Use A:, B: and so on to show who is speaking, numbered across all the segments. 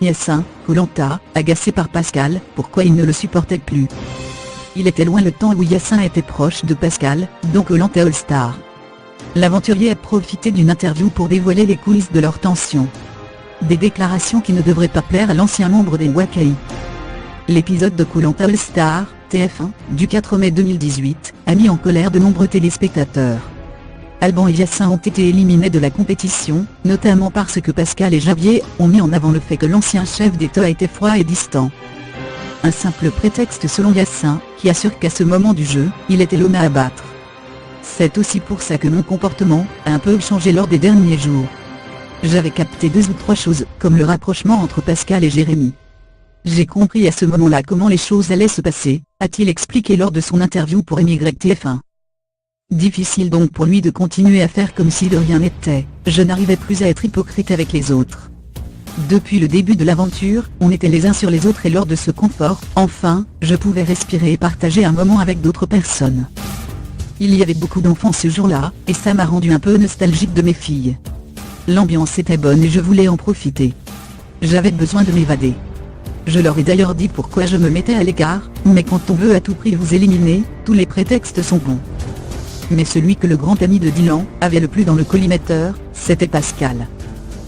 A: Yassin, Koh-Lanta, agacé par Pascal, pourquoi il ne le supportait plus. Il était loin le temps où Yassin était proche de Pascal, donc Koh-Lanta All Star. L'aventurier a profité d'une interview pour dévoiler les coulisses de leur tension. Des déclarations qui ne devraient pas plaire à l'ancien membre des Wakai. L'épisode de Koh-Lanta All Star, TF1, du 4 mai 2018, a mis en colère de nombreux téléspectateurs. Alban et Yassin ont été éliminés de la compétition, notamment parce que Pascal et Javier ont mis en avant le fait que l'ancien chef d'État était froid et distant. Un simple prétexte selon Yassin, qui assure qu'à ce moment du jeu, il était l'homme à abattre. C'est aussi pour ça que mon comportement a un peu changé lors des derniers jours. J'avais capté 2 ou 3 choses, comme le rapprochement entre Pascal et Jérémy. J'ai compris à ce moment-là comment les choses allaient se passer, a-t-il expliqué lors de son interview pour MYTF1. Difficile donc pour lui de continuer à faire comme si de rien n'était, je n'arrivais plus à être hypocrite avec les autres. Depuis le début de l'aventure, on était les uns sur les autres et lors de ce confort, enfin, je pouvais respirer et partager un moment avec d'autres personnes. Il y avait beaucoup d'enfants ce jour-là, et ça m'a rendu un peu nostalgique de mes filles. L'ambiance était bonne et je voulais en profiter. J'avais besoin de m'évader. Je leur ai d'ailleurs dit pourquoi je me mettais à l'écart, mais quand on veut à tout prix vous éliminer, tous les prétextes sont bons. Mais celui que le grand ami de Dylan avait le plus dans le collimateur, c'était Pascal.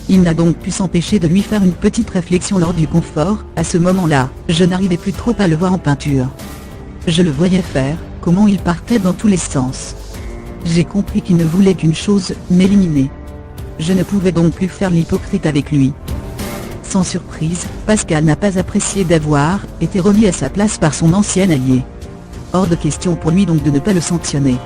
A: Il n'a donc pu s'empêcher de lui faire une petite réflexion lors du confort. À ce moment-là, je n'arrivais plus trop à le voir en peinture. Je le voyais faire, comment il partait dans tous les sens. J'ai compris qu'il ne voulait qu'une chose, m'éliminer. Je ne pouvais donc plus faire l'hypocrite avec lui. Sans surprise, Pascal n'a pas apprécié d'avoir été remis à sa place par son ancien allié. Hors de question pour lui donc de ne pas le sanctionner.